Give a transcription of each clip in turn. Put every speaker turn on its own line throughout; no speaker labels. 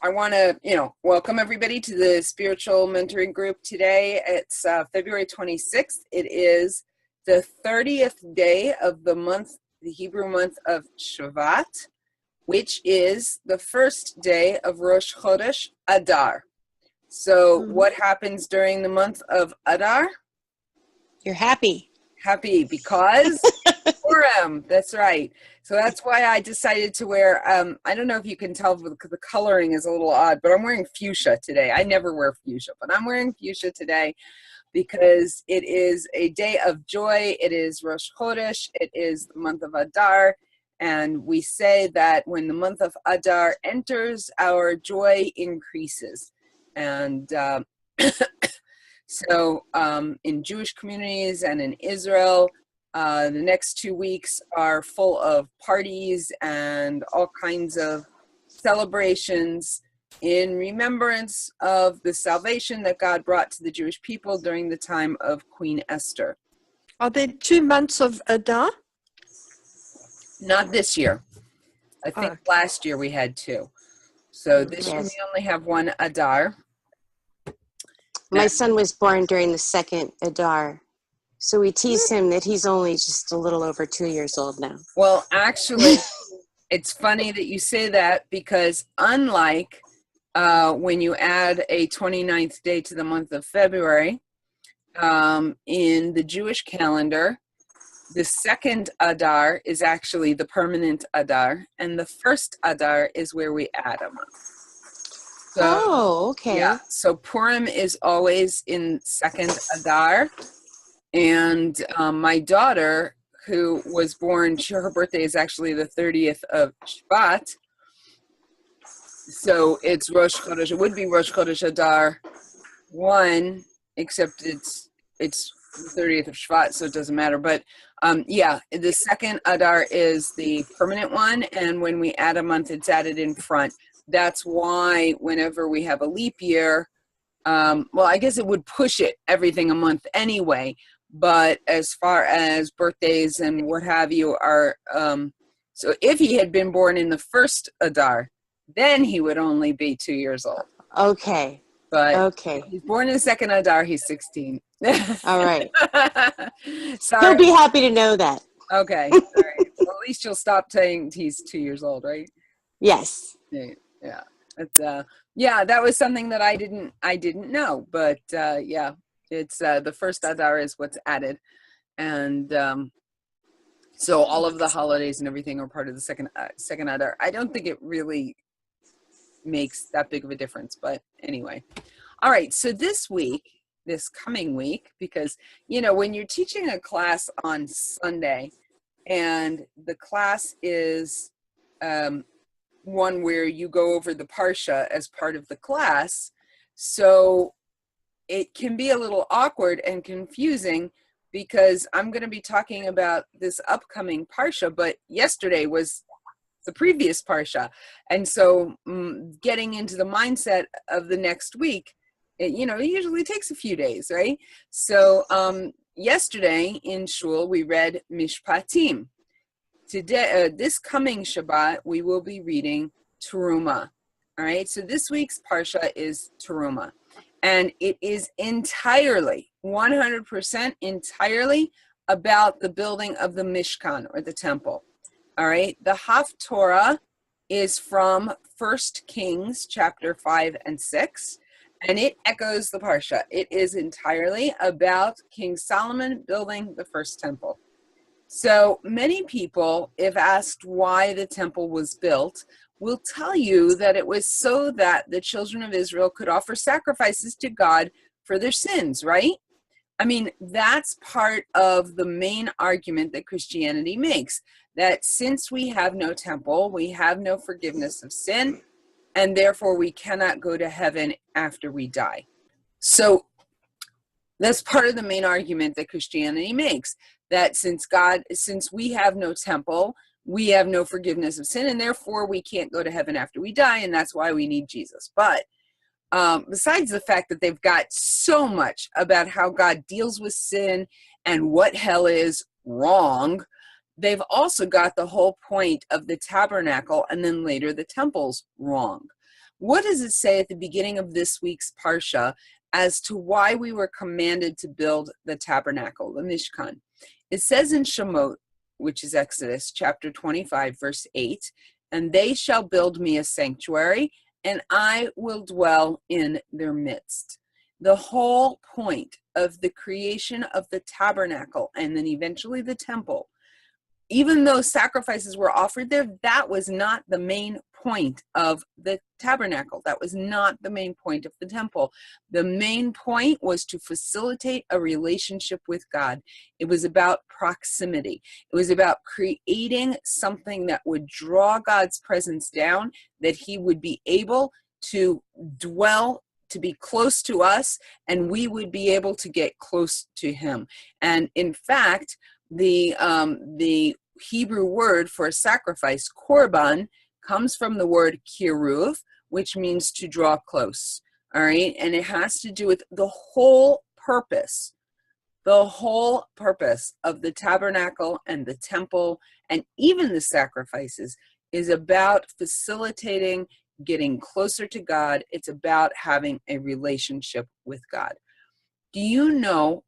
I want to, welcome everybody to the spiritual mentoring group today. It's February 26th. It is the 30th day of the month, the Hebrew month of Shvat, which is the first day of Rosh Chodesh Adar. So what happens during the month of Adar?
You're happy.
Happy because Purim. That's right. So that's why I decided to wear, I don't know if you can tell because the coloring is a little odd, but I'm wearing fuchsia today. I never wear fuchsia, but I'm wearing fuchsia today because it is a day of joy. It is Rosh Chodesh. It is the month of Adar. And we say that when the month of Adar enters, our joy increases. And so in Jewish communities and in Israel, the next 2 weeks are full of parties and all kinds of celebrations in remembrance of the salvation that God brought to the Jewish people during the time of Queen Esther.
Are there 2 months of Adar?
Not this year. I think last year we had 2. So this year we only have 1 Adar.
My son was born during the second Adar. So we tease him that he's only just a little over 2 years old now.
Well, actually, it's funny that you say that because unlike when you add a 29th day to the month of February, in the Jewish calendar, the second Adar is actually the permanent Adar, and the first Adar is where we add a month. So,
okay.
Yeah, so Purim is always in second Adar. And my daughter, who was born, her birthday is actually the 30th of Shvat. So it's Rosh Chodesh. It would be Rosh Chodesh Adar 1, except it's the 30th of Shvat, so it doesn't matter. But the second Adar is the permanent one, and when we add a month, it's added in front. That's why whenever we have a leap year, I guess it would push it everything a month anyway. But as far as birthdays and what have you are, so if he had been born in the first Adar, then he would only be 2 years old.
Okay.
But if he's born in the second Adar, he's 16.
All right.
Sorry.
He'll be happy to know that.
Okay. All right. Well, at least you'll stop saying he's 2 years old, right?
Yes.
Yeah. That was something that I didn't know, but it's the first Adar is what's added, and so all of the holidays and everything are part of the second Adar. I don't think it really makes that big of a difference, but anyway. All right, so this coming week, because when you're teaching a class on Sunday, and the class is one where you go over the Parsha as part of the class, so it can be a little awkward and confusing because I'm going to be talking about this upcoming Parsha, but yesterday was the previous Parsha. And so getting into the mindset of the next week, it usually takes a few days, right? So yesterday in Shul, we read Mishpatim. Today, this coming Shabbat, we will be reading Teruma. All right, so this week's Parsha is Teruma. And it is entirely, 100% entirely about the building of the Mishkan, or the temple. All right, the Haftorah is from 1 Kings chapter 5 and 6, and it echoes the Parsha. It is entirely about King Solomon building the first temple. So many people, if asked why the temple was built, will tell you that it was so that the children of Israel could offer sacrifices to God for their sins, right? I mean, that's part of the main argument that Christianity makes, that since we have no temple, we have no forgiveness of sin, and therefore we cannot go to heaven after we die. So that's part of the main argument that Christianity makes, that since we have no temple, we have no forgiveness of sin, and therefore we can't go to heaven after we die, and that's why we need Jesus. But besides the fact that they've got so much about how God deals with sin and what hell is wrong, they've also got the whole point of the tabernacle and then later the temples wrong. What does it say at the beginning of this week's Parsha as to why we were commanded to build the tabernacle, the Mishkan? It says in Shemot, which is Exodus chapter 25, verse 8, and they shall build me a sanctuary, and I will dwell in their midst. The whole point of the creation of the tabernacle and then eventually the temple, even though sacrifices were offered there, that was not the main point of the tabernacle. That was not the main point of the temple. The main point was to facilitate a relationship with God. It was about proximity. It was about creating something that would draw God's presence down, that he would be able to dwell, to be close to us, and we would be able to get close to him. And in fact, the Hebrew word for sacrifice, korban, comes from the word kiruv, which means to draw close. All right, and it has to do with the whole purpose of the tabernacle and the temple and even the sacrifices is about facilitating getting closer to God. It's about having a relationship with God. Do you know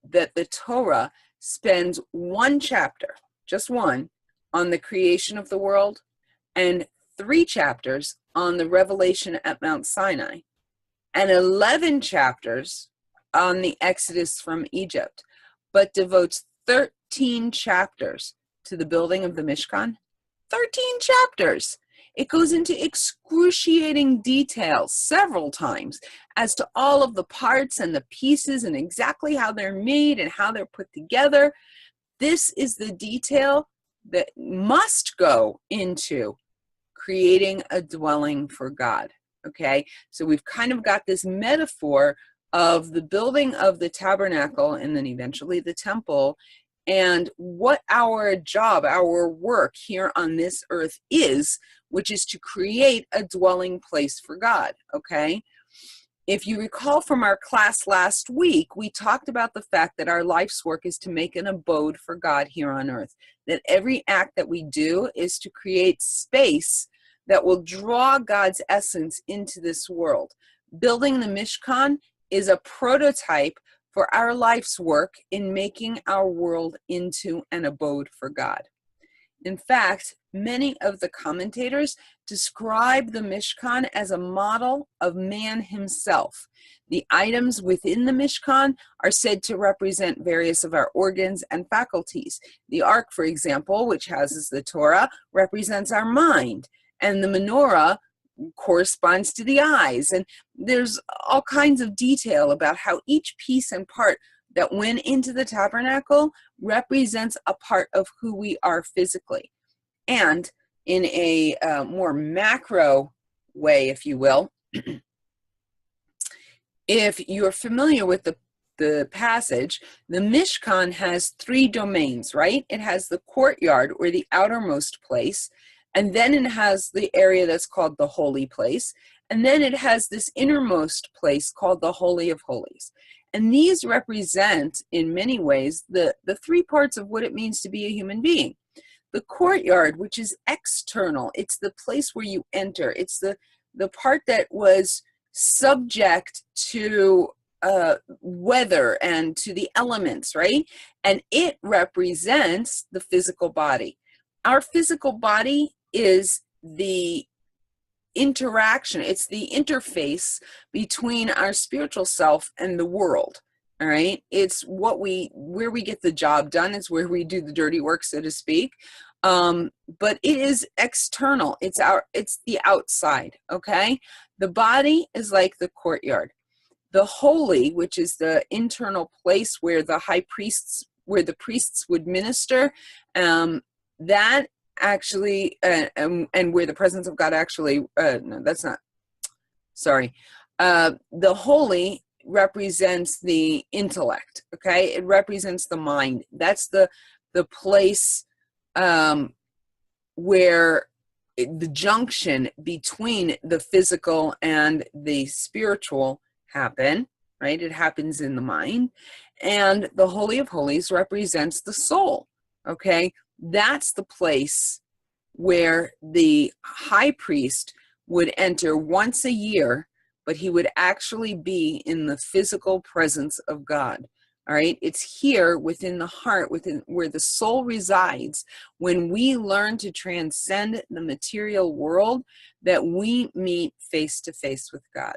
that the Torah spends one chapter, just one, on the creation of the world and 3 chapters on the revelation at Mount Sinai and 11 chapters on the Exodus from Egypt, but devotes 13 chapters to the building of the Mishkan? 13 chapters. It goes into excruciating detail several times as to all of the parts and the pieces and exactly how they're made and how they're put together. This is the detail that must go into creating a dwelling for God. Okay, so we've kind of got this metaphor of the building of the tabernacle and then eventually the temple, and what our job, our work here on this earth is, which is to create a dwelling place for God, okay? If you recall from our class last week, we talked about the fact that our life's work is to make an abode for God here on earth, that every act that we do is to create space that will draw God's essence into this world. Building the Mishkan is a prototype for our life's work in making our world into an abode for God. In fact, many of the commentators describe the Mishkan as a model of man himself. The items within the Mishkan are said to represent various of our organs and faculties. The Ark, for example, which houses the Torah, represents our mind, and the menorah corresponds to the eyes. And there's all kinds of detail about how each piece and part that went into the tabernacle represents a part of who we are physically. And in a more macro way, if you will, if you're familiar with the passage, the Mishkan has 3 domains, right? It has the courtyard, or the outermost place, and then it has the area that's called the holy place, and then it has this innermost place called the Holy of Holies. And these represent, in many ways, the 3 parts of what it means to be a human being. The courtyard, which is external, it's the place where you enter. It's the part that was subject to weather and to the elements, right? And it represents the physical body. Our physical body is the interaction, it's the interface between our spiritual self and the world. All right, it's where we get the job done. It's where we do the dirty work, so to speak. But it is external. It's the outside. Okay, the body is like the courtyard. The holy, which is the internal place where the priests would minister, that actually, and where the presence of God actually. No, that's not. Sorry, the holy represents the intellect. Okay, it represents the mind. That's the place where the junction between the physical and the spiritual happen, right? It happens in the mind. And the Holy of Holies represents the soul. Okay, that's the place where the high priest would enter once a year, but he would actually be in the physical presence of God. All right, it's here within the heart, within where the soul resides. When we learn to transcend the material world, that we meet face to face with God.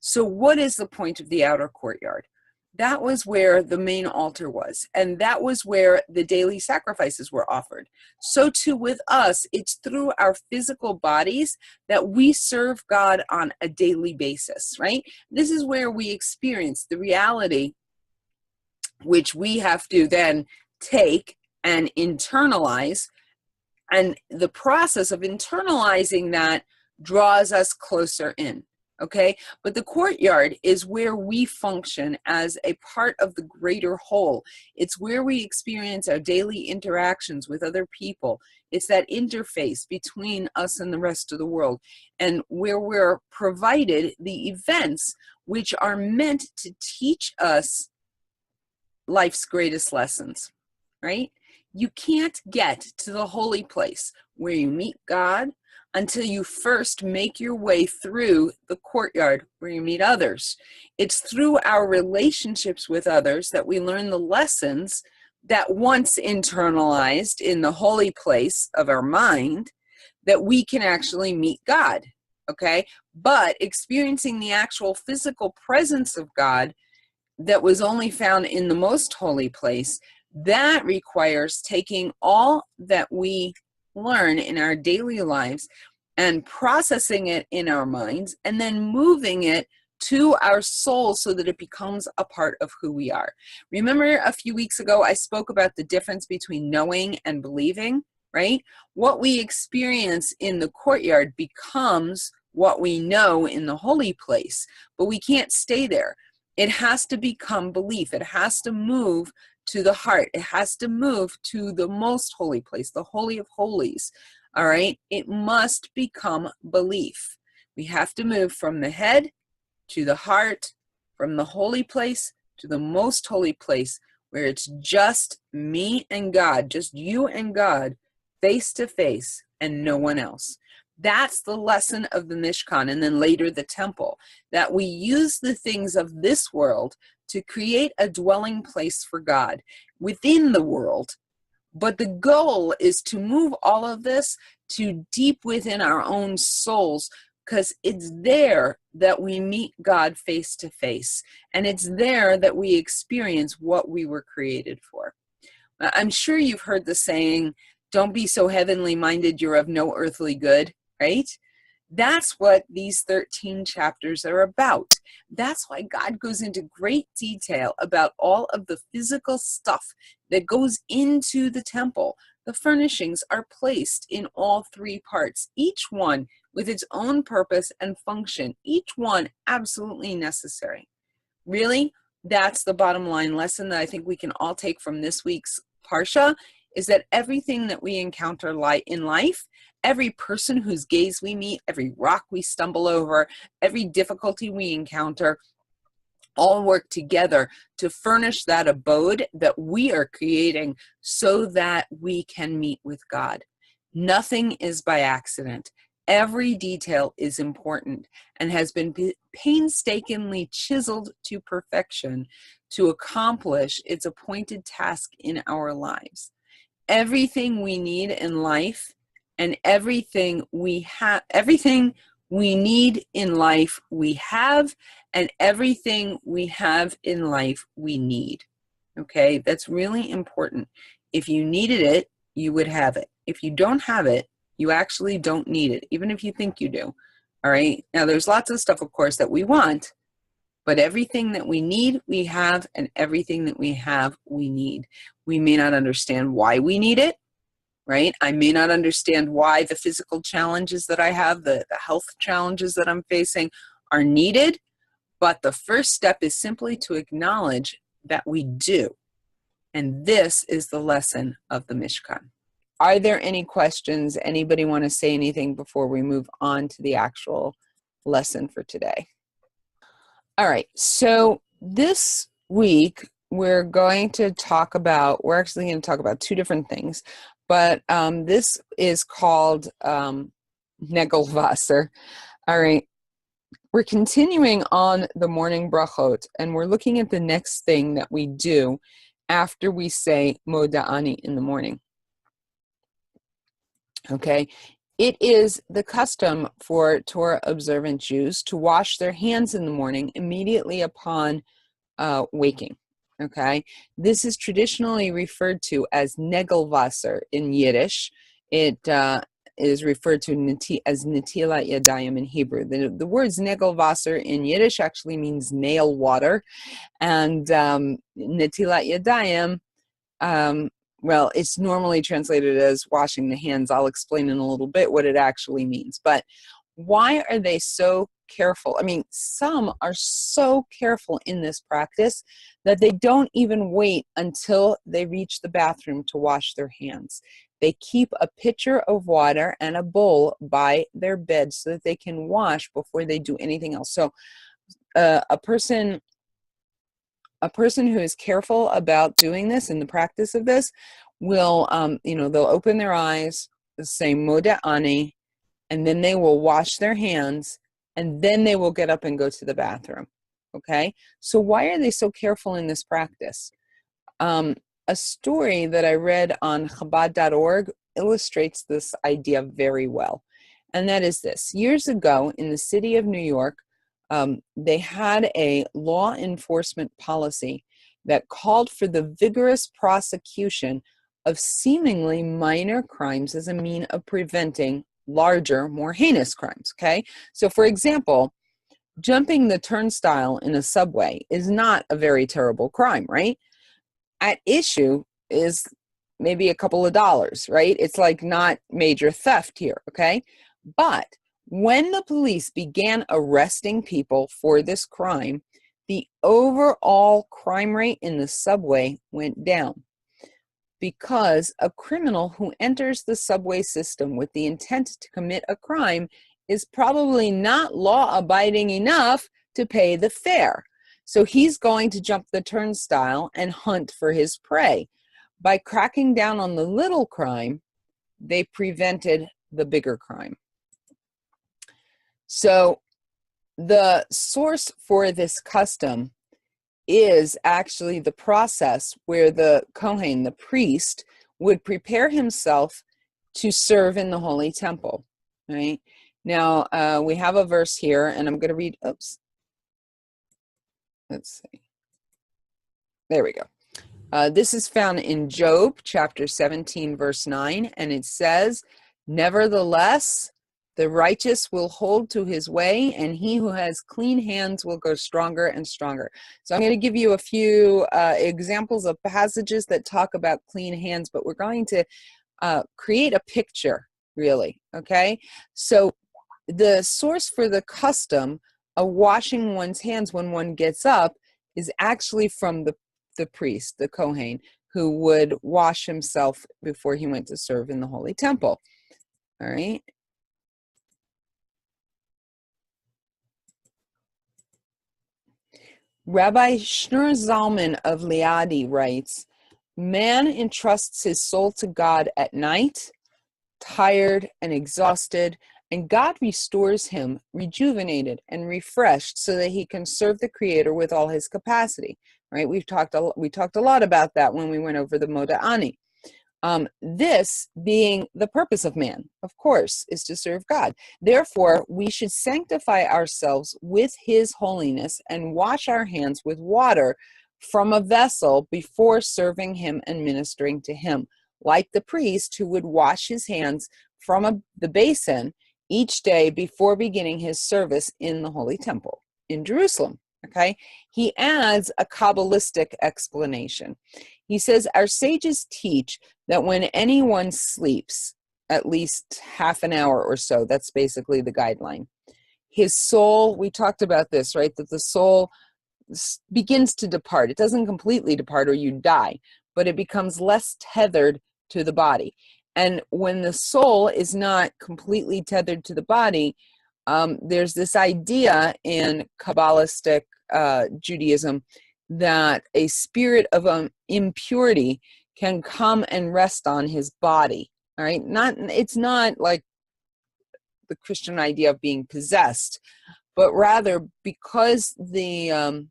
So what is the point of the outer courtyard? That was where the main altar was, and that was where the daily sacrifices were offered. So too with us, it's through our physical bodies that we serve God on a daily basis, right? This is where we experience the reality, which we have to then take and internalize. And the process of internalizing that draws us closer in. Okay, but the courtyard is where we function as a part of the greater whole. It's where we experience our daily interactions with other people. It's that interface between us and the rest of the world, and where we're provided the events which are meant to teach us life's greatest lessons, right? You can't get to the holy place where you meet God until you first make your way through the courtyard where you meet others. It's through our relationships with others that we learn the lessons that once internalized in the holy place of our mind, that we can actually meet God, okay? But experiencing the actual physical presence of God that was only found in the most holy place, that requires taking all that we learn in our daily lives and processing it in our minds, and then moving it to our soul so that it becomes a part of who we are. Remember a few weeks ago, I spoke about the difference between knowing and believing, right? What we experience in the courtyard becomes what we know in the holy place, but we can't stay there. It has to become belief. It has to move to the heart. It has to move to the most holy place, the Holy of Holies. All right? It must become belief. We have to move from the head to the heart, from the holy place to the most holy place, where it's just me and God, just you and God, face to face, and no one else. That's the lesson of the Mishkan, and then later the temple, that we use the things of this world to create a dwelling place for God within the world. But the goal is to move all of this to deep within our own souls, because it's there that we meet God face to face, and it's there that we experience what we were created for. I'm sure you've heard the saying, don't be so heavenly minded, you're of no earthly good, right? That's what these 13 chapters are about. That's why God goes into great detail about all of the physical stuff that goes into the temple. The furnishings are placed in all three parts, each one with its own purpose and function, each one absolutely necessary. Really, that's the bottom line lesson that I think we can all take from this week's Parsha, is that everything that we encounter in life, every person whose gaze we meet, every rock we stumble over, every difficulty we encounter, all work together to furnish that abode that we are creating so that we can meet with God. Nothing is by accident. Every detail is important and has been painstakingly chiseled to perfection to accomplish its appointed task in our lives. Everything we need in life and everything we need in life we have, and everything we have in life we need. Okay, that's really important. If you needed it, you would have it. If you don't have it, you actually don't need it, even if you think you do. All right, now there's lots of stuff, of course, that we want, but everything that we need, we have, and everything that we have, we need. We may not understand why we need it, right? I may not understand why the physical challenges that I have, the health challenges that I'm facing are needed, but the first step is simply to acknowledge that we do. And this is the lesson of the Mishkan. Are there any questions? Anybody want to say anything before we move on to the actual lesson for today? All right, so this week we're actually going to talk about two different things, but this is called Negelwasser. All right. We're continuing on the morning brachot, and we're looking at the next thing that we do after we say Moda'ani in the morning. Okay. It is the custom for Torah observant Jews to wash their hands in the morning immediately upon waking. Okay. This is traditionally referred to as Negelwasser in Yiddish. It is referred to as Netilat Yadayim in Hebrew. The words Negelwasser in Yiddish actually means nail water, and Netilat Yadayim, well, it's normally translated as washing the hands. I'll explain in a little bit what it actually means. But why are they so careful? I mean, some are so careful in this practice that they don't even wait until they reach the bathroom to wash their hands. They keep a pitcher of water and a bowl by their bed so that they can wash before they do anything else. So a person who is careful about doing this and the practice of this will, they'll open their eyes, say Moda'ani, and then they will wash their hands, and then they will get up and go to the bathroom. Okay? So why are they so careful in this practice? A story that I read on Chabad.org illustrates this idea very well. And that is this. Years ago in the city of New York, they had a law enforcement policy that called for the vigorous prosecution of seemingly minor crimes as a mean of preventing larger, more heinous crimes, okay? So for example, jumping the turnstile in a subway is not a very terrible crime, right? At issue is maybe a couple of dollars, right? It's like not major theft here, okay? But when the police began arresting people for this crime, the overall crime rate in the subway went down because a criminal who enters the subway system with the intent to commit a crime is probably not law-abiding enough to pay the fare. So he's going to jump the turnstile and hunt for his prey. By cracking down on the little crime, they prevented the bigger crime. So the source for this custom is actually the process where the Kohen, the priest, would prepare himself to serve in the Holy Temple, right? Now, we have a verse here, and I'm going to read, let's see. There we go. This is found in Job chapter 17, verse 9, and it says, "Nevertheless, the righteous will hold to his way, and he who has clean hands will go stronger and stronger." So I'm going to give you a few examples of passages that talk about clean hands, but we're going to create a picture, really, okay? So the source for the custom of washing one's hands when one gets up is actually from the priest, the Kohen, who would wash himself before he went to serve in the Holy Temple. All right. Rabbi Shneur Zalman of Liadi writes, "Man entrusts his soul to God at night, tired and exhausted, and God restores him, rejuvenated and refreshed, so that he can serve the Creator with all his capacity." Right? We talked a lot about that when we went over the Moda'ani. This being the purpose of man, of course, is to serve God. Therefore, we should sanctify ourselves with his holiness and wash our hands with water from a vessel before serving him and ministering to him, like the priest who would wash his hands from the basin each day before beginning his service in the Holy Temple in Jerusalem. Okay, he adds a Kabbalistic explanation. He says, our sages teach that when anyone sleeps at least half an hour or so, that's basically the guideline, his soul, we talked about this, right, that the soul begins to depart. It doesn't completely depart or you die, but it becomes less tethered to the body. And when the soul is not completely tethered to the body, there's this idea in Kabbalistic Judaism that a spirit of impurity can come and rest on his body. All right, it's not like the Christian idea of being possessed, but rather because the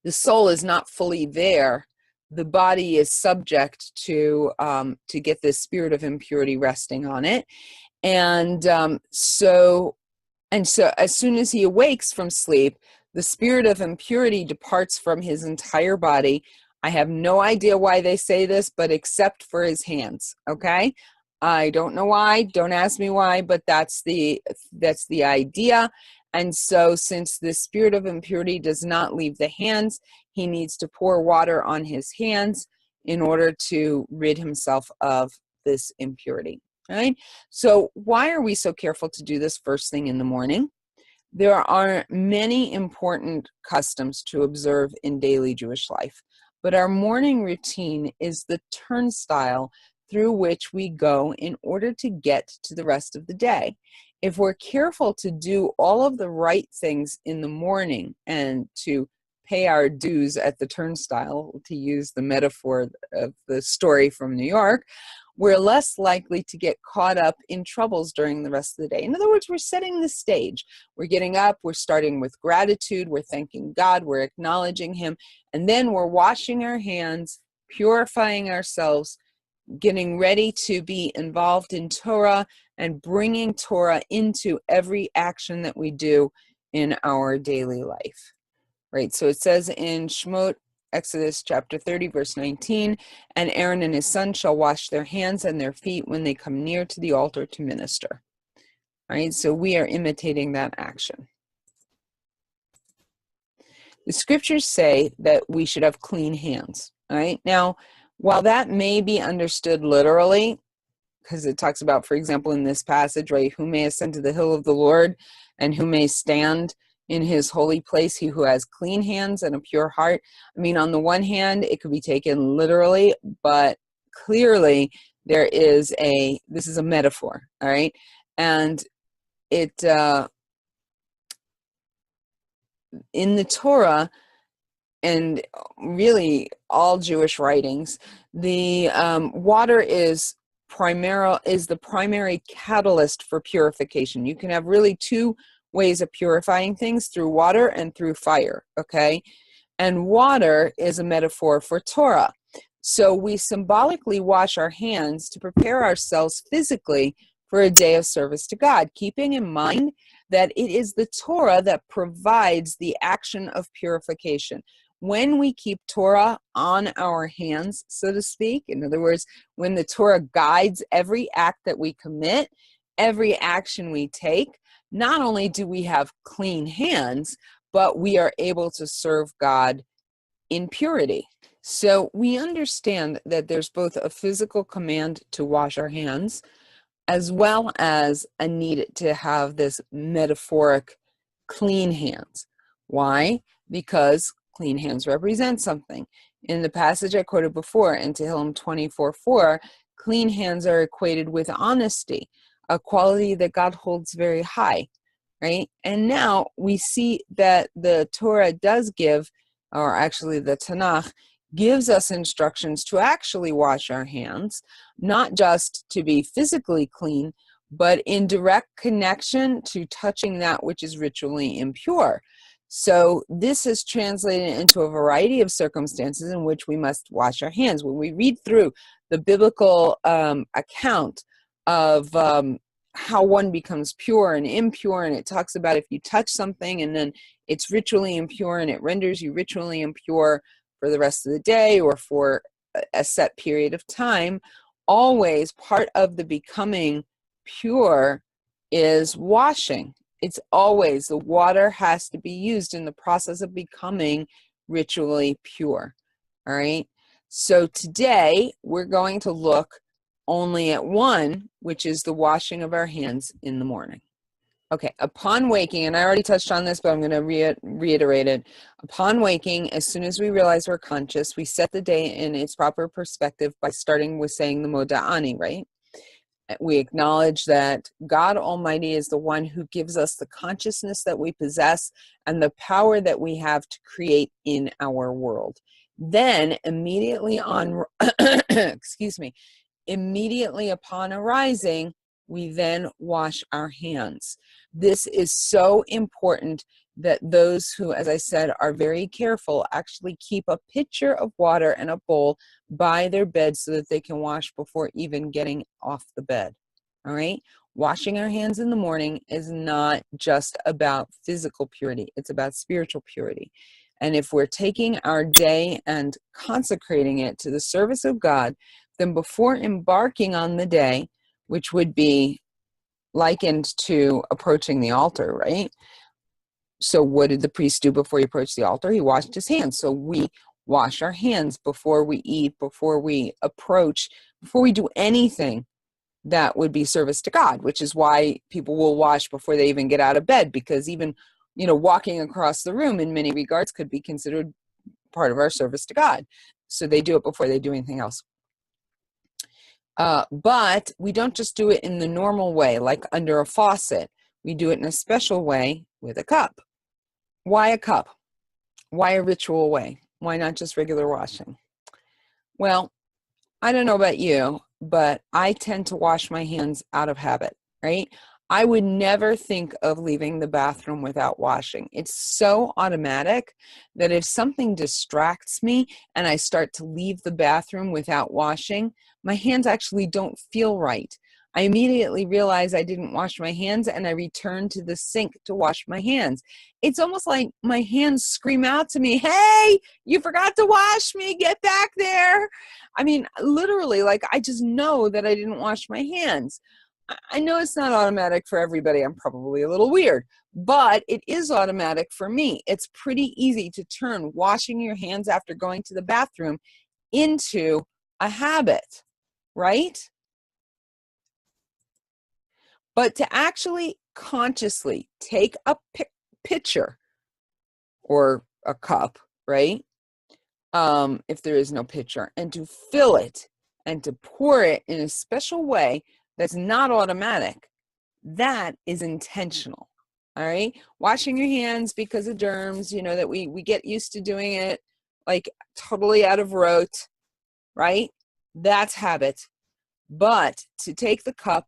soul is not fully there, the body is subject to get this spirit of impurity resting on it. And so as soon as he awakes from sleep, the spirit of impurity departs from his entire body. I have no idea why they say this, but except for his hands, okay? I don't know why, don't ask me why, but that's the idea. And so since the spirit of impurity does not leave the hands, he needs to pour water on his hands in order to rid himself of this impurity. Right? So why are we so careful to do this first thing in the morning? There are many important customs to observe in daily Jewish life, but our morning routine is the turnstile through which we go in order to get to the rest of the day. If we're careful to do all of the right things in the morning and to pay our dues at the turnstile, to use the metaphor of the story from New York, we're less likely to get caught up in troubles during the rest of the day. In other words, we're setting the stage. We're getting up, we're starting with gratitude, we're thanking God, we're acknowledging Him, and then we're washing our hands, purifying ourselves, getting ready to be involved in Torah and bringing Torah into every action that we do in our daily life. Right, so it says in Shemot, Exodus chapter 30, verse 19, and Aaron and his son shall wash their hands and their feet when they come near to the altar to minister. All right, so we are imitating that action. The scriptures say that we should have clean hands. All right, now, while that may be understood literally, because it talks about, for example, in this passage, right, who may ascend to the hill of the Lord and who may stand in his holy place, he who has clean hands and a pure heart. I mean, on the one hand, it could be taken literally, but clearly this is a metaphor, all right? And it, in the Torah, and really all Jewish writings, the water is the primary catalyst for purification. You can have really two ways of purifying things, through water and through fire, okay? And water is a metaphor for Torah. So we symbolically wash our hands to prepare ourselves physically for a day of service to God, keeping in mind that it is the Torah that provides the action of purification. When we keep Torah on our hands, so to speak, in other words, when the Torah guides every act that we commit, every action we take, not only do we have clean hands, but we are able to serve God in purity. So we understand that there's both a physical command to wash our hands, as well as a need to have this metaphoric clean hands. Why? Because clean hands represent something. In the passage I quoted before, in Tehillim 24:4, clean hands are equated with honesty, a quality that God holds very high, right? And now we see that the Torah does give, or actually the Tanakh, gives us instructions to actually wash our hands, not just to be physically clean, but in direct connection to touching that which is ritually impure. So this is translated into a variety of circumstances in which we must wash our hands. When we read through the biblical account of how one becomes pure and impure, and it talks about if you touch something and then it's ritually impure and it renders you ritually impure for the rest of the day or for a set period of time, always part of the becoming pure is washing. It's always, the water has to be used in the process of becoming ritually pure. All right. So today we're going to look only at one, which is the washing of our hands in the morning. Okay, upon waking, and I already touched on this, but I'm going to reiterate it. Upon waking, as soon as we realize we're conscious, we set the day in its proper perspective by starting with saying the Moda'ani, right? We acknowledge that God Almighty is the one who gives us the consciousness that we possess and the power that we have to create in our world. Then immediately on, immediately upon arising, we then wash our hands. This is so important that those who, as I said, are very careful actually keep a pitcher of water and a bowl by their bed so that they can wash before even getting off the bed. All right? Washing our hands in the morning is not just about physical purity, it's about spiritual purity. And if we're taking our day and consecrating it to the service of God, then before embarking on the day, which would be likened to approaching the altar, right? So what did the priest do before he approached the altar? He washed his hands. So we wash our hands before we eat, before we approach, before we do anything that would be service to God, which is why people will wash before they even get out of bed, because even, walking across the room in many regards could be considered part of our service to God. So they do it before they do anything else. But we don't just do it in the normal way, like under a faucet. We do it in a special way with a cup. Why a cup? Why a ritual way? Why not just regular washing? Well, I don't know about you, but I tend to wash my hands out of habit, right? I would never think of leaving the bathroom without washing. It's so automatic that if something distracts me and I start to leave the bathroom without washing, my hands actually don't feel right. I immediately realize I didn't wash my hands and I return to the sink to wash my hands. It's almost like my hands scream out to me, hey, you forgot to wash me, get back there. I mean, literally, like I just know that I didn't wash my hands. I know it's not automatic for everybody. I'm probably a little weird, but it is automatic for me. It's pretty easy to turn washing your hands after going to the bathroom into a habit, right? But to actually consciously take a pitcher or a cup, right? If there is no pitcher, and to fill it and to pour it in a special way that's not automatic, that is intentional. All right. Washing your hands because of germs, that we get used to doing it like totally out of rote, right? That's habit. But to take the cup,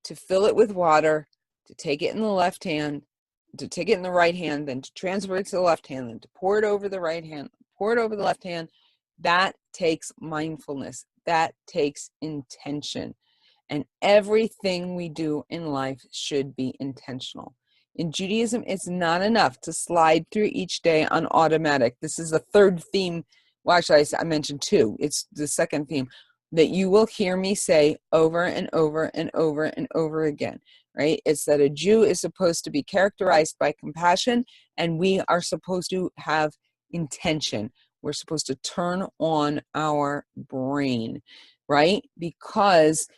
to fill it with water, to take it in the left hand, to take it in the right hand, then to transfer it to the left hand, then to pour it over the right hand, pour it over the left hand, that takes mindfulness. That takes intention. And everything we do in life should be intentional. In Judaism, it's not enough to slide through each day on automatic. This is the third theme. Well, actually, I mentioned two. It's the second theme that you will hear me say over and over and over and over again, right? It's that a Jew is supposed to be characterized by compassion, and we are supposed to have intention. We're supposed to turn on our brain, right? Because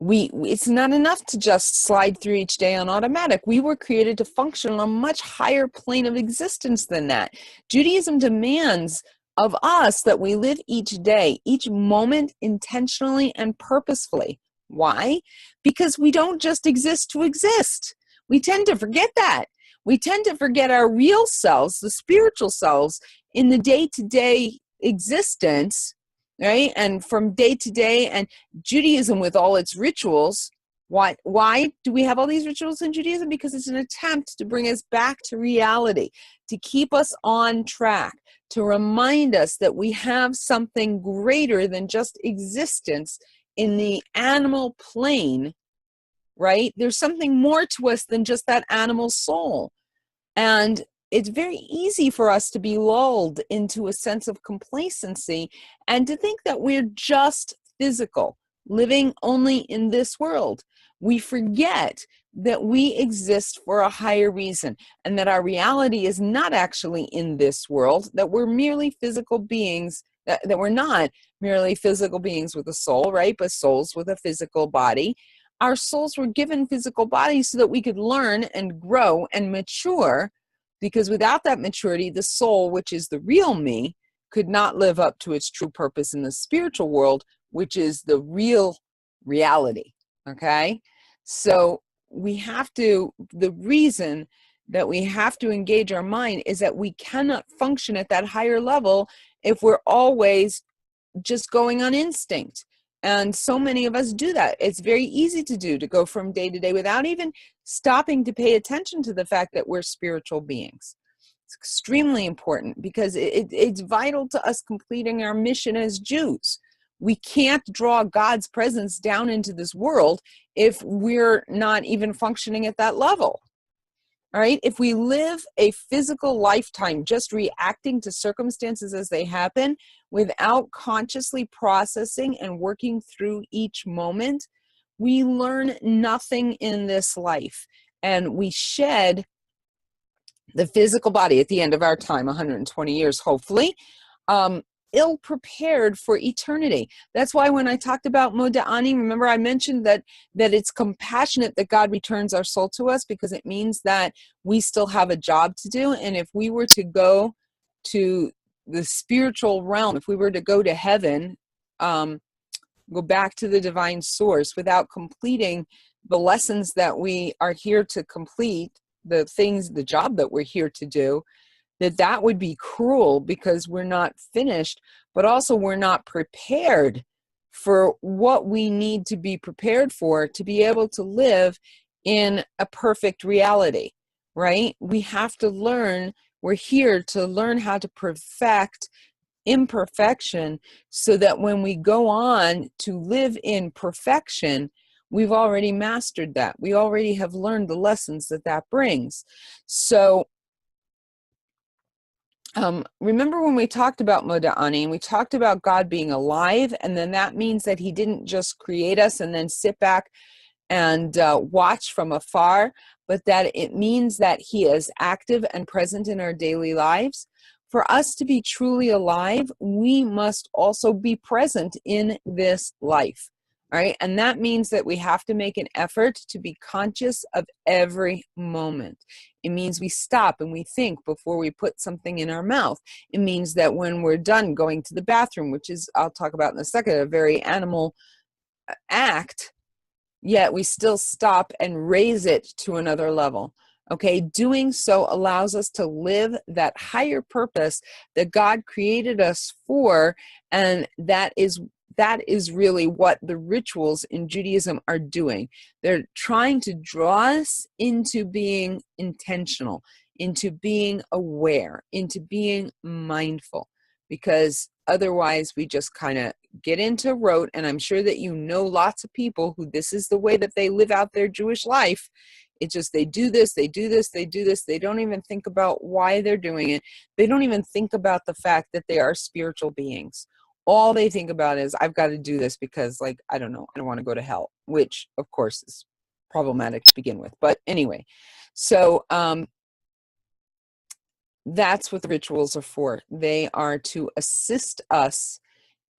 it's not enough to just slide through each day on automatic. We were created to function on a much higher plane of existence than that. Judaism demands of us that we live each day, each moment intentionally and purposefully. Why? Because we don't just exist to exist. We tend to forget that. We tend to forget our real selves, the spiritual selves, in the day-to-day existence, right? And from day to day, and Judaism with all its rituals. Why do we have all these rituals in Judaism? Because it's an attempt to bring us back to reality, to keep us on track, to remind us that we have something greater than just existence in the animal plane, right? There's something more to us than just that animal soul. And it's very easy for us to be lulled into a sense of complacency and to think that we're just physical, living only in this world. We forget that we exist for a higher reason and that our reality is not actually in this world, that we're merely physical beings, that we're not merely physical beings with a soul, right? But souls with a physical body. Our souls were given physical bodies so that we could learn and grow and mature, because without that maturity, the soul, which is the real me, could not live up to its true purpose in the spiritual world, which is the real reality, okay? So the reason that we have to engage our mind is that we cannot function at that higher level if we're always just going on instinct. And so many of us do that. It's very easy to do, to go from day to day without even stopping to pay attention to the fact that we're spiritual beings. It's extremely important because it's vital to us completing our mission as Jews. We can't draw God's presence down into this world if we're not even functioning at that level. All right. If we live a physical lifetime just reacting to circumstances as they happen without consciously processing and working through each moment, we learn nothing in this life. And we shed the physical body at the end of our time, 120 years, hopefully, ill-prepared for eternity. That's why when I talked about Moda'ani, remember I mentioned that it's compassionate that God returns our soul to us, because it means that we still have a job to do. And if we were to go to the spiritual realm, if we were to go to heaven, go back to the divine source without completing the lessons that we are here to complete, the job that we're here to do, that would be cruel, because we're not finished, but also we're not prepared for what we need to be prepared for to be able to live in a perfect reality, right? We have to learn, we're here to learn how to perfect imperfection, so that when we go on to live in perfection, we've already mastered that. We already have learned the lessons that brings. So remember when we talked about Moda'ani, and we talked about God being alive, and then that means that he didn't just create us and then sit back and watch from afar, but that it means that he is active and present in our daily lives. For us to be truly alive, we must also be present in this life. All right. And that means that we have to make an effort to be conscious of every moment. It means we stop and we think before we put something in our mouth. It means that when we're done going to the bathroom, which is, I'll talk about in a second, a very animal act, yet we still stop and raise it to another level. Okay, doing so allows us to live that higher purpose that God created us for, and that is really what the rituals in Judaism are doing. They're trying to draw us into being intentional, into being aware, into being mindful, because otherwise we just kind of get into rote. And I'm sure that you know lots of people who this is the way that they live out their Jewish life. It's just they do this, they do this, they do this. They don't even think about why they're doing it. They don't even think about the fact that they are spiritual beings. All they think about is, I've got to do this because, like, I don't know, I don't want to go to hell, which of course is problematic to begin with. But anyway, so that's what the rituals are for. They are to assist us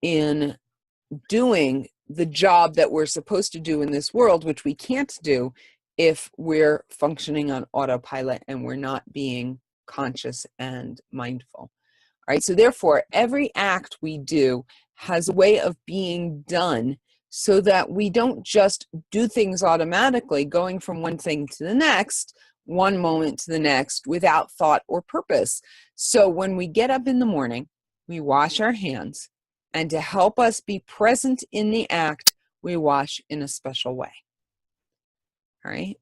in doing the job that we're supposed to do in this world, which we can't do if we're functioning on autopilot and we're not being conscious and mindful. All right. So therefore, every act we do has a way of being done so that we don't just do things automatically, going from one thing to the next, one moment to the next, without thought or purpose. So when we get up in the morning, we wash our hands, and to help us be present in the act, we wash in a special way. All right.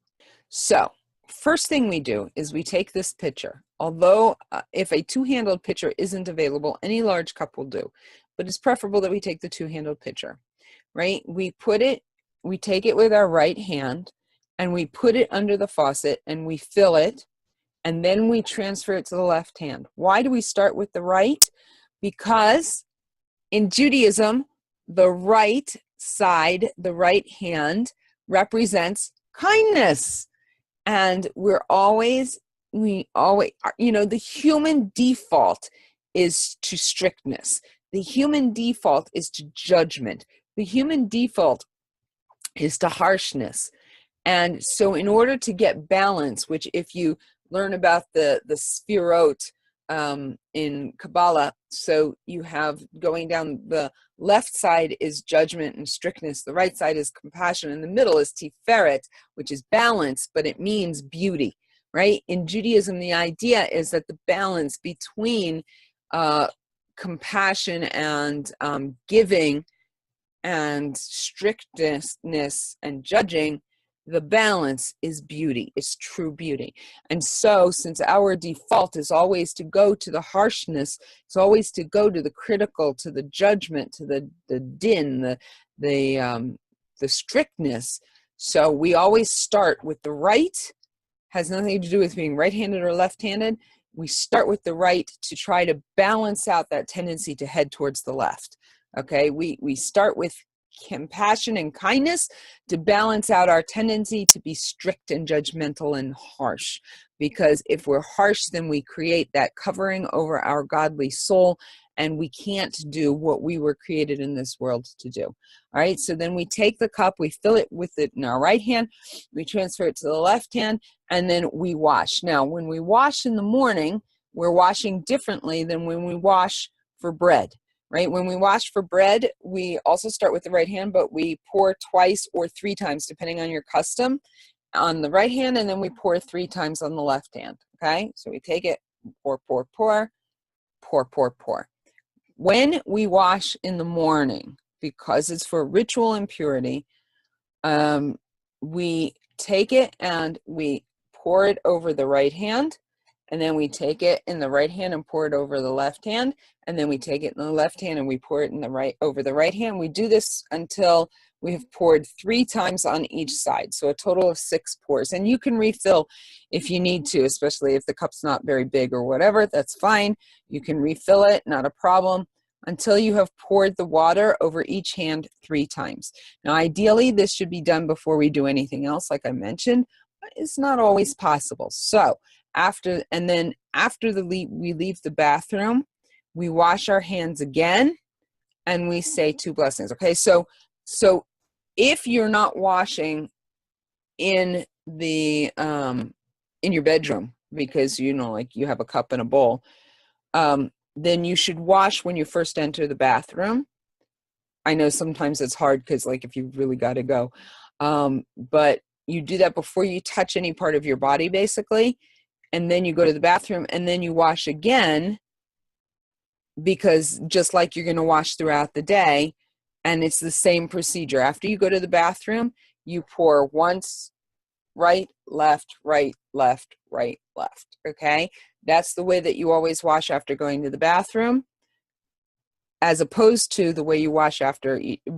So first thing we do is we take this pitcher. Although if a two-handled pitcher isn't available, any large cup will do. But it's preferable that we take the two-handled pitcher, right? We take it with our right hand, and we put it under the faucet, and we fill it, and then we transfer it to the left hand. Why do we start with the right? Because in Judaism, the right side, the right hand, represents kindness. And we always, the human default is to strictness. The human default is to judgment. The human default is to harshness. And so in order to get balance, which if you learn about the sphirot in Kabbalah, so you have going down the left side is judgment and strictness, the right side is compassion, and the middle is tiferet, which is balance, but it means beauty, right? In Judaism, the idea is that the balance between compassion and giving and strictness and judging, the balance is beauty, is true beauty. And so since our default is always to go to the harshness, it's always to go to the critical, to the judgment, to the din, the strictness. So we always start with the right, has nothing to do with being right-handed or left-handed. We start with the right to try to balance out that tendency to head towards the left. Okay, we start with compassion and kindness to balance out our tendency to be strict and judgmental and harsh. Because if we're harsh, then we create that covering over our godly soul, and we can't do what we were created in this world to do. All right, so then we take the cup, we fill it with it in our right hand, we transfer it to the left hand, and then we wash. Now, when we wash in the morning, we're washing differently than when we wash for bread. Right? When we wash for bread, we also start with the right hand, but we pour twice or 3 times, depending on your custom, on the right hand, and then we pour 3 times on the left hand. Okay? So we take it, pour, pour, pour, pour, pour, pour. When we wash in the morning, because it's for ritual impurity, we take it and we pour it over the right hand, and then we take it in the right hand and pour it over the left hand, and then we take it in the left hand and we pour it in the right over the right hand. We do this until we have poured 3 times on each side, so a total of 6 pours. And you can refill if you need to, especially if the cup's not very big or whatever, that's fine. You can refill it, not a problem, until you have poured the water over each hand 3 times. Now, ideally, this should be done before we do anything else, like I mentioned, but it's not always possible. So after we leave the bathroom, we wash our hands again and we say 2 blessings. Okay, so if you're not washing in the in your bedroom because like you have a cup and a bowl, then you should wash when you first enter the bathroom. I know sometimes it's hard because like if you really got to go, but you do that before you touch any part of your body, basically. And then you go to the bathroom and then you wash again, because just like you're going to wash throughout the day, and it's the same procedure. After you go to the bathroom, you pour once, right, left, right, left, right, left. Okay? That's the way that you always wash after going to the bathroom, as opposed to the way you wash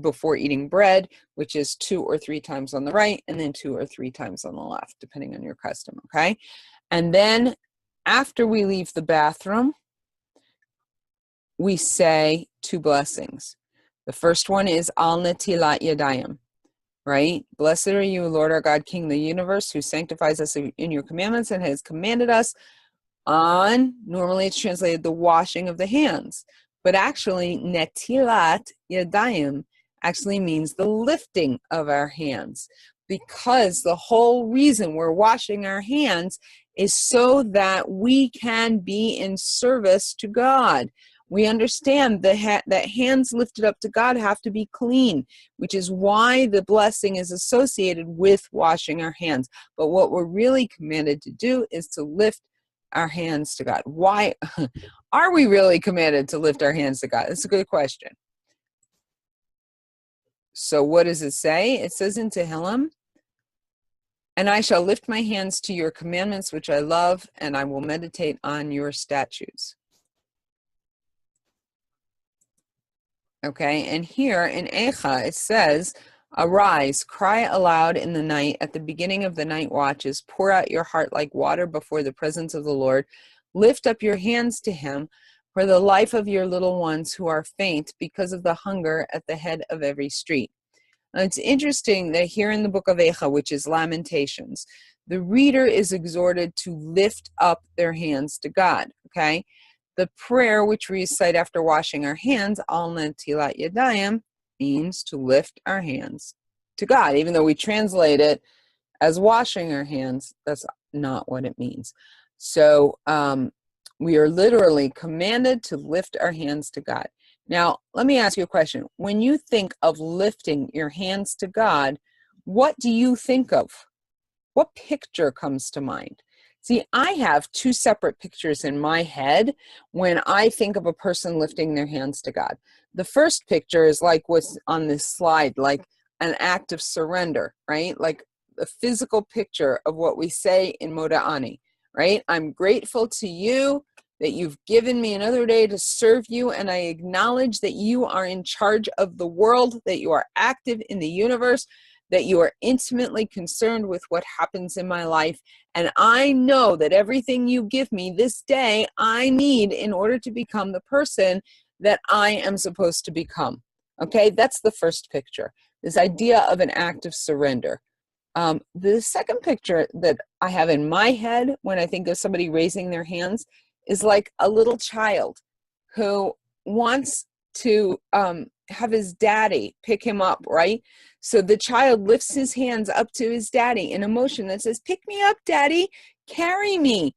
before eating bread, which is 2 or 3 times on the right and then 2 or 3 times on the left, depending on your custom. Okay? And then after we leave the bathroom, we say 2 blessings. The first one is Al Netilat Yadayim, right? Blessed are you, Lord our God, King of the universe, who sanctifies us in your commandments and has commanded us on, normally it's translated the washing of the hands, but actually Netilat Yadayim actually means the lifting of our hands, because the whole reason we're washing our hands is so that we can be in service to God. We understand that hands lifted up to God have to be clean, which is why the blessing is associated with washing our hands. But what we're really commanded to do is to lift our hands to God. Why are we really commanded to lift our hands to God? That's a good question. So what does it say? It says in Tehillim, and I shall lift my hands to your commandments, which I love, and I will meditate on your statutes. Okay, and here in Eicha, it says, arise, cry aloud in the night, at the beginning of the night watches, pour out your heart like water before the presence of the Lord, lift up your hands to him for the life of your little ones who are faint because of the hunger at the head of every street. Now, it's interesting that here in the book of Eicha, which is Lamentations, the reader is exhorted to lift up their hands to God, okay? The prayer which we recite after washing our hands, Al Netilat Yadayim, means to lift our hands to God. Even though we translate it as washing our hands, that's not what it means. So we are literally commanded to lift our hands to God. Now, let me ask you a question. When you think of lifting your hands to God, what do you think of? What picture comes to mind? See, I have two separate pictures in my head when I think of a person lifting their hands to God. The first picture is like what's on this slide, like an act of surrender, right? Like a physical picture of what we say in Moda'ani, right? I'm grateful to you that you've given me another day to serve you, and I acknowledge that you are in charge of the world, that you are active in the universe, that you are intimately concerned with what happens in my life. And I know that everything you give me this day, I need in order to become the person that I am supposed to become. Okay, that's the first picture, this idea of an act of surrender. The second picture that I have in my head when I think of somebody raising their hands is like a little child who wants to have his daddy pick him up, right? So the child lifts his hands up to his daddy in a motion that says, pick me up, daddy, carry me.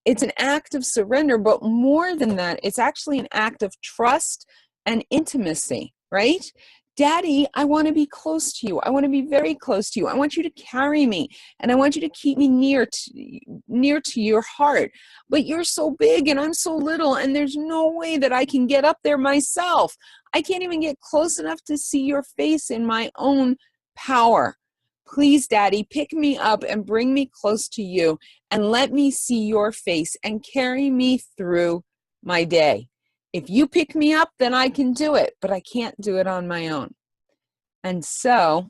It's an act of surrender, but more than that, it's actually an act of trust and intimacy, right? Daddy, I want to be close to you. I want to be very close to you. I want you to carry me, and I want you to keep me near to your heart. But you're so big and I'm so little, and there's no way that I can get up there myself. I can't even get close enough to see your face in my own power. Please, Daddy, pick me up and bring me close to you and let me see your face and carry me through my day. If you pick me up, then I can do it, but I can't do it on my own. And so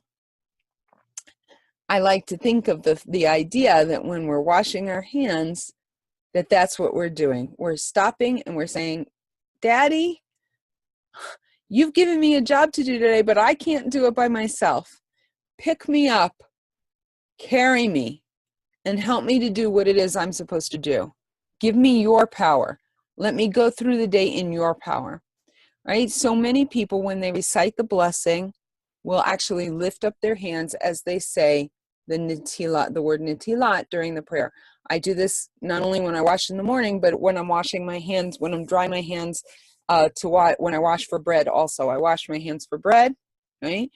I like to think of the idea that when we're washing our hands, that's what we're doing. We're stopping and we're saying, Daddy, you've given me a job to do today, but I can't do it by myself. Pick me up, carry me, and help me to do what it is I'm supposed to do. Give me your power. Let me go through the day in your power, right? So many people, when they recite the blessing, will actually lift up their hands as they say the netilat, the word netilat during the prayer. I do this not only when I wash in the morning, but when I'm washing my hands, when I'm drying my hands when I wash for bread also. I wash my hands for bread, right?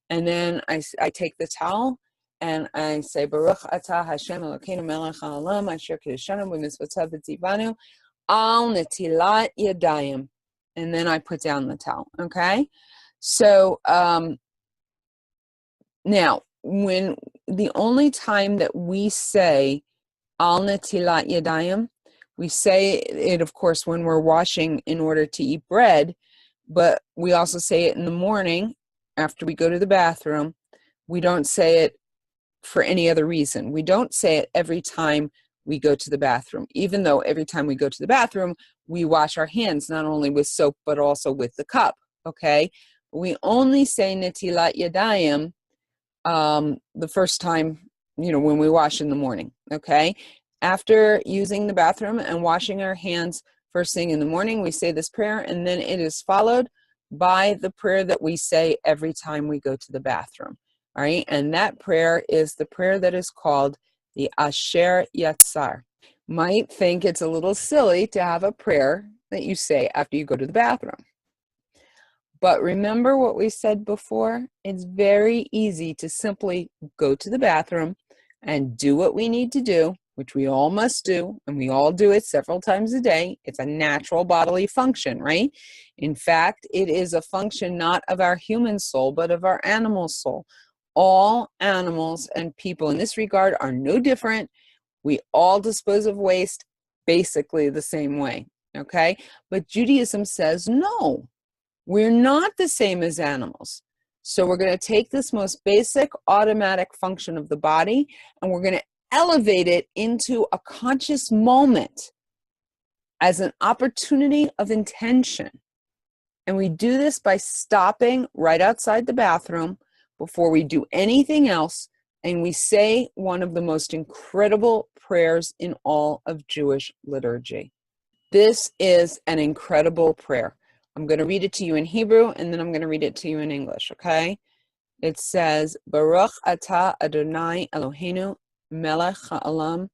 And then I take the towel and I say, Baruch atah Hashem Elokeinu melech haolam asher kiddushanu b'mitzvotav v'tzivanu al netilat yadayim. And then I put down the towel, okay? So now, when the only time that we say al netilat yadayim, we say it, of course, when we're washing in order to eat bread, but we also say it in the morning after we go to the bathroom. We don't say it for any other reason. We don't say it every time we go to the bathroom, even though every time we go to the bathroom, we wash our hands, not only with soap, but also with the cup, okay? We only say netilat yadayim the first time, when we wash in the morning, okay? After using the bathroom and washing our hands first thing in the morning, we say this prayer, and then it is followed by the prayer that we say every time we go to the bathroom, all right? And that prayer is the prayer that is called the Asher Yatzar. Might think it's a little silly to have a prayer that you say after you go to the bathroom. But remember what we said before? It's very easy to simply go to the bathroom and do what we need to do, which we all must do, and we all do it several times a day. It's a natural bodily function, right? In fact, it is a function not of our human soul, but of our animal soul. All animals and people in this regard are no different. We all dispose of waste basically the same way, okay? But Judaism says, no, we're not the same as animals. So we're going to take this most basic automatic function of the body and we're going to elevate it into a conscious moment as an opportunity of intention. And we do this by stopping right outside the bathroom before we do anything else, and we say one of the most incredible prayers in all of Jewish liturgy. This is an incredible prayer. I'm going to read it to you in Hebrew, and then I'm going to read it to you in English, okay? It says, Baruch atah Adonai Eloheinu melech ha'olam,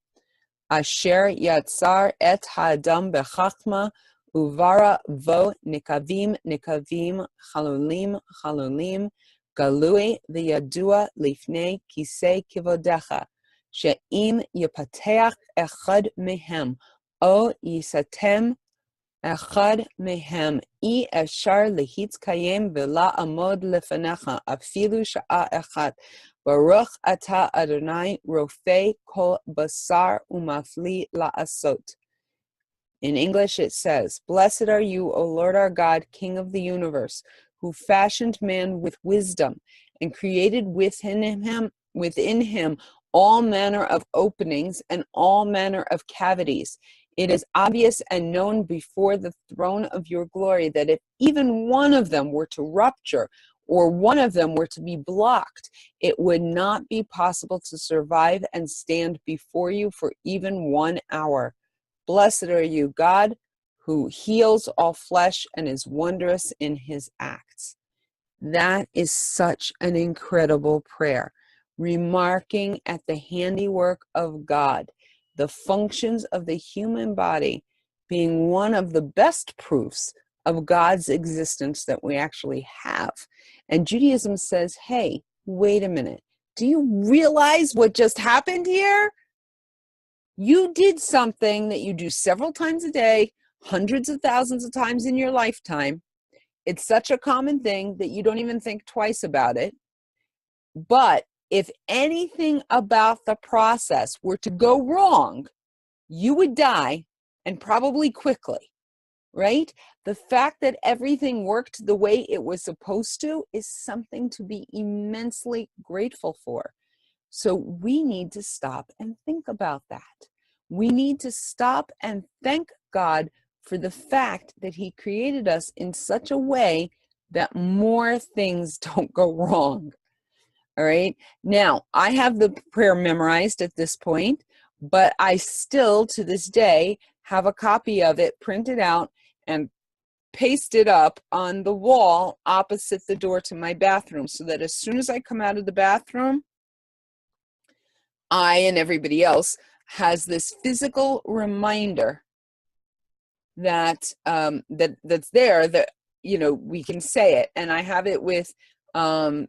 asher yatzar et ha'adam bechachma, uvara vo nikavim nikavim, chalolim chalolim, galui v'yadua lifnei kisei kivodecha, she'im yipateach echad mehem, o yisatem echad mehem, I efshar lehitzkayem v'la'amod lefanecha, afilu sha'a echat. Baruch ata Adonai rofei kol basar umafli la'asot. In English it says, Blessed are you, O Lord our God, King of the universe, who fashioned man with wisdom and created within him all manner of openings and all manner of cavities. It is obvious and known before the throne of your glory that if even one of them were to rupture or one of them were to be blocked, it would not be possible to survive and stand before you for even 1 hour. Blessed are you, God, who heals all flesh and is wondrous in his acts. That is such an incredible prayer, remarking at the handiwork of God, the functions of the human body being one of the best proofs of God's existence that we actually have. And Judaism says, hey, wait a minute. Do you realize what just happened here? You did something that you do several times a day, hundreds of thousands of times in your lifetime. It's such a common thing that you don't even think twice about it. But if anything about the process were to go wrong, you would die, and probably quickly, right? The fact that everything worked the way it was supposed to is something to be immensely grateful for. So we need to stop and think about that. We need to stop and thank God for the fact that he created us in such a way that more things don't go wrong. All right. Now, I have the prayer memorized at this point, but I still, to this day, have a copy of it printed out and pasted up on the wall opposite the door to my bathroom, so that as soon as I come out of the bathroom, I and everybody else has this physical reminder that that's there, that we can say it. And I have it with I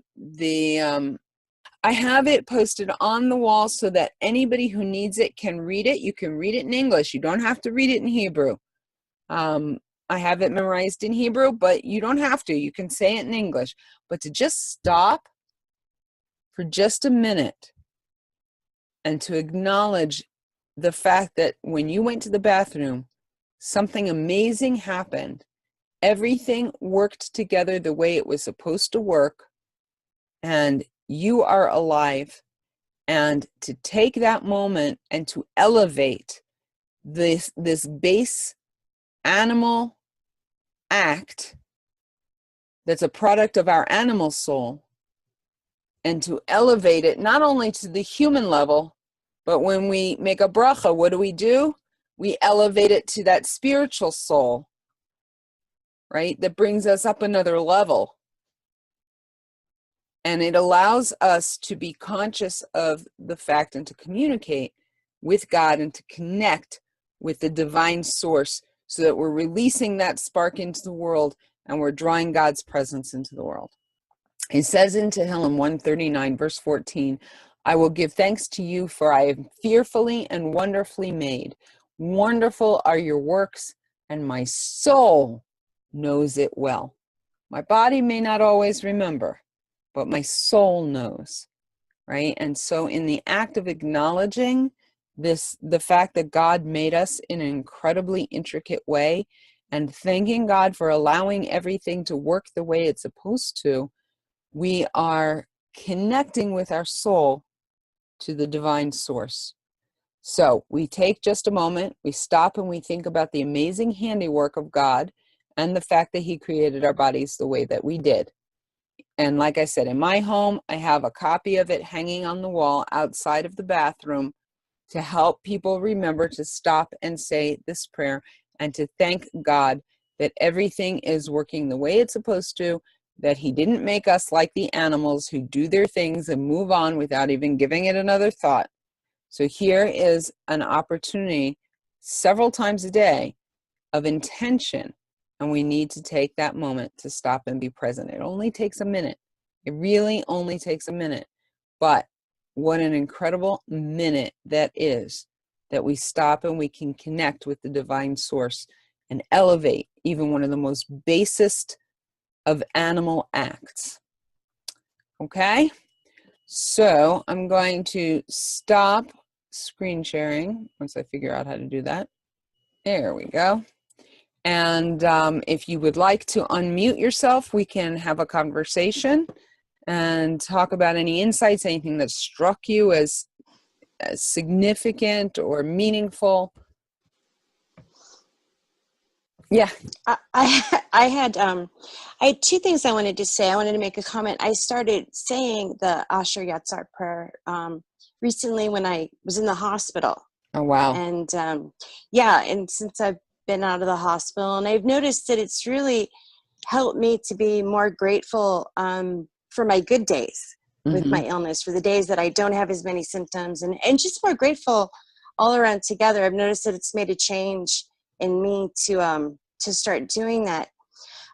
have it posted on the wall so that anybody who needs it can read it. You can read it in English. You don't have to read it in Hebrew. I have it memorized in Hebrew, but you don't have to. You can say it in English. But to just stop for just a minute and to acknowledge the fact that when you went to the bathroom, something amazing happened. Everything worked together the way it was supposed to work, and you are alive. And to take that moment and to elevate this base animal act that's a product of our animal soul, and to elevate it not only to the human level, but when we make a bracha, what do? We elevate it to that spiritual soul, right? That brings us up another level. And it allows us to be conscious of the fact and to communicate with God and to connect with the divine source, so that we're releasing that spark into the world and we're drawing God's presence into the world. It says in Tehillim 139, verse 14, I will give thanks to you, for I am fearfully and wonderfully made. Wonderful are your works, and my soul knows it well. My body may not always remember, but my soul knows, right? And so in the act of acknowledging the fact that God made us in an incredibly intricate way, and thanking God for allowing everything to work the way it's supposed to, we are connecting with our soul to the divine source. So we take just a moment, we stop and we think about the amazing handiwork of God and the fact that he created our bodies the way that we did. And like I said, in my home, I have a copy of it hanging on the wall outside of the bathroom to help people remember to stop and say this prayer and to thank God that everything is working the way it's supposed to, that he didn't make us like the animals who do their things and move on without even giving it another thought. So here is an opportunity several times a day of intention, and we need to take that moment to stop and be present. It only takes a minute. It really only takes a minute. But what an incredible minute that is, that we stop and we can connect with the divine source and elevate even one of the most basest of animal acts. Okay? So I'm going to stop screen sharing once I figure out how to do that. There we go. And if you would like to unmute yourself, we can have a conversation and talk about any insights, anything that struck you as significant or meaningful. Yeah.
I had two things I wanted to say. I wanted to make a comment. I started saying the Asher Yatzar prayer recently when I was in the hospital.
Oh, wow.
And and since I've been out of the hospital, and I've noticed that it's really helped me to be more grateful for my good days with my illness, for the days that I don't have as many symptoms, and just more grateful all around together. I've noticed that it's made a change in me to start doing that.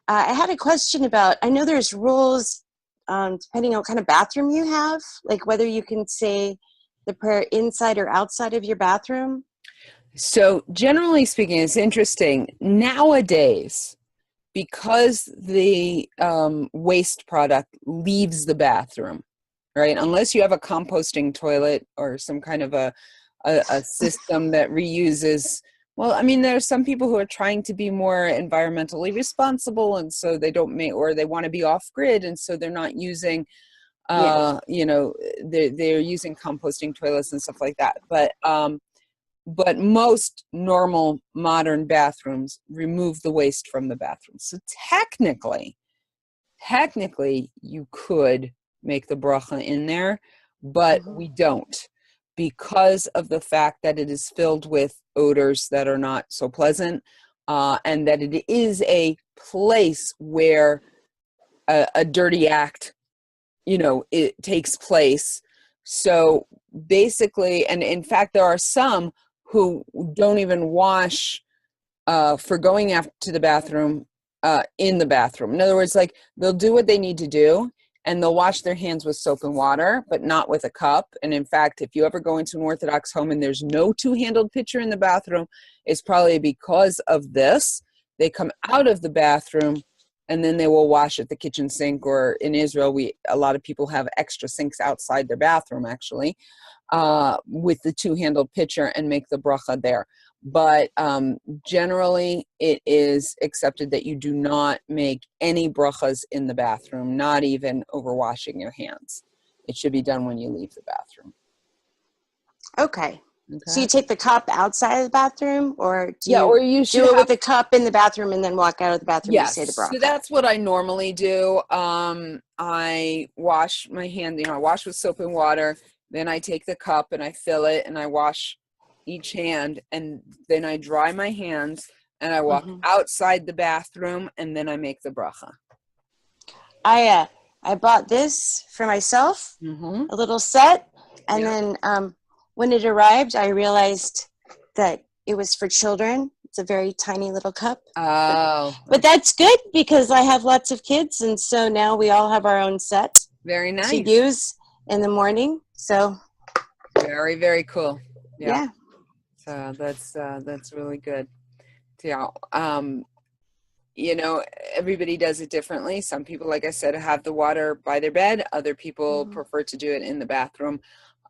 I had a question about, I know there's rules depending on what kind of bathroom you have, like whether you can say the prayer inside or outside of your bathroom.
So generally speaking, it's interesting. Nowadays, because the waste product leaves the bathroom, right? Unless you have a composting toilet or some kind of a system that reuses. Well, I mean, there are some people who are trying to be more environmentally responsible, and so they don't or they want to be off grid, and so they're not using, they're using composting toilets and stuff like that. But most normal modern bathrooms remove the waste from the bathroom. So technically, you could make the bracha in there, but we don't, because of the fact that it is filled with odors that are not so pleasant, and that it is a place where a dirty act, it takes place. So basically, and in fact, there are some who don't even wash for going to the bathroom in the bathroom. In other words, like, they'll do what they need to do, and they'll wash their hands with soap and water, but not with a cup. And in fact, if you ever go into an Orthodox home and there's no two-handled pitcher in the bathroom, it's probably because of this. They come out of the bathroom and then they will wash at the kitchen sink, or in Israel, a lot of people have extra sinks outside their bathroom, actually, with the two-handled pitcher, and make the bracha there. But generally, it is accepted that you do not make any brachas in the bathroom, not even over washing your hands. It should be done when you leave the bathroom.
Okay. So you take the cup outside of the bathroom, or do
you
do it with the cup in the bathroom and then walk out of the bathroom and say the bracha?
So that's what I normally do. I wash my hand, I wash with soap and water. Then I take the cup and I fill it and I wash each hand, and then I dry my hands and I walk outside the bathroom, and then I make the bracha.
I bought this for myself, a little set, and then when it arrived, I realized that it was for children. It's a very tiny little cup.
Oh.
But that's good, because I have lots of kids, and so now we all have our own set.
Very nice.
To use in the morning. So
very, very cool.
Yeah.
So that's really good. Yeah. Everybody does it differently. Some people, like I said, have the water by their bed. Other people prefer to do it in the bathroom.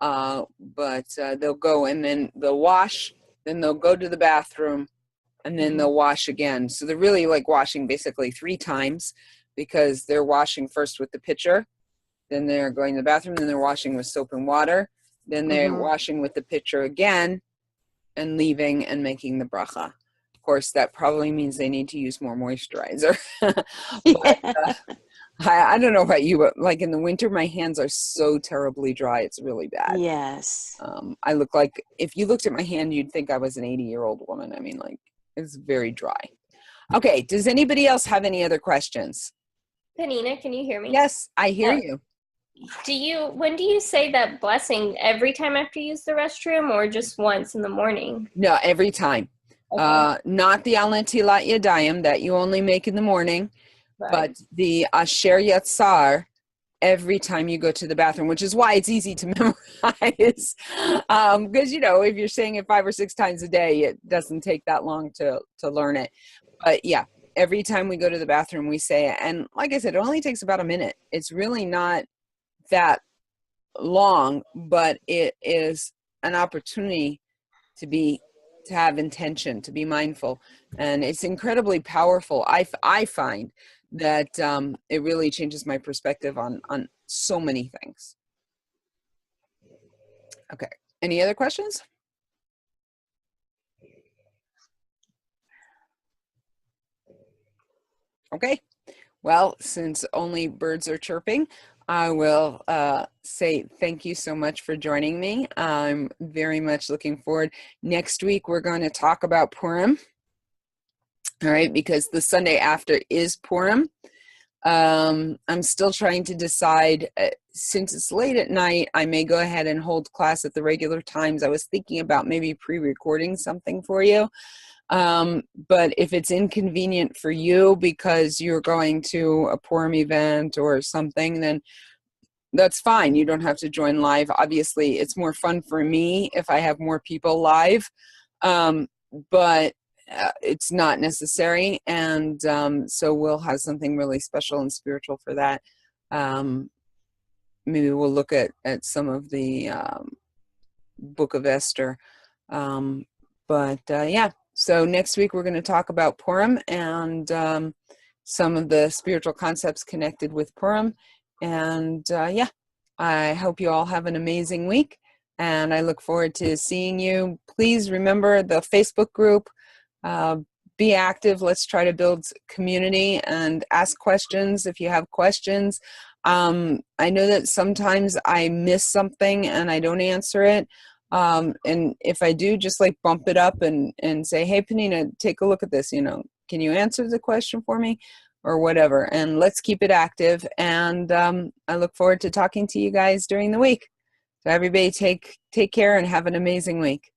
But they'll go and then they'll wash, then they'll go to the bathroom, and then they'll wash again. So they're really like washing basically 3 times, because they're washing first with the pitcher, then they're going to the bathroom, then they're washing with soap and water, then they're washing with the pitcher again, and leaving and making the bracha. Of course, that probably means they need to use more moisturizer. But, I don't know about you, but like in the winter, my hands are so terribly dry. It's really bad.
Yes.
I look like, if you looked at my hand, you'd think I was an 80-year-old woman. I mean, like, it's very dry. Okay. Does anybody else have any other questions?
Penina, can you hear me?
Yes, I hear you.
When do you say that blessing? Every time after you use the restroom, or just once in the morning?
No, every time. Okay. Not the Al Netilat Yadayim that you only make in the morning, right. But the Asher Yatzar every time you go to the bathroom, which is why it's easy to memorize. Because, you know, if you're saying it 5 or 6 times a day, it doesn't take that long to learn it. But yeah, every time we go to the bathroom, we say it. And like I said, it only takes about a minute. It's really not that long, but it is an opportunity to have intention, to be mindful. And it's incredibly powerful. I find that it really changes my perspective on so many things. Okay, any other questions? Okay, well, since only birds are chirping, I will say thank you so much for joining me. I'm very much looking forward. Next week, we're going to talk about Purim. All right, because the Sunday after is Purim. I'm still trying to decide, since it's late at night, I may go ahead and hold class at the regular times. I was thinking about maybe pre-recording something for you. But if it's inconvenient for you because you're going to a Purim event or something, then that's fine. You don't have to join live. Obviously, it's more fun for me if I have more people live, but it's not necessary. And so we'll have something really special and spiritual for that. Maybe we'll look at some of the Book of Esther. Yeah. So next week we're going to talk about Purim and some of the spiritual concepts connected with Purim. And yeah, I hope you all have an amazing week. And I look forward to seeing you. Please remember the Facebook group. Be active. Let's try to build community and ask questions if you have questions. I know that sometimes I miss something and I don't answer it. And if I do, just like bump it up and say, hey, Panina, take a look at this, you know, can you answer the question for me or whatever? And let's keep it active. And I look forward to talking to you guys during the week. So everybody take care and have an amazing week.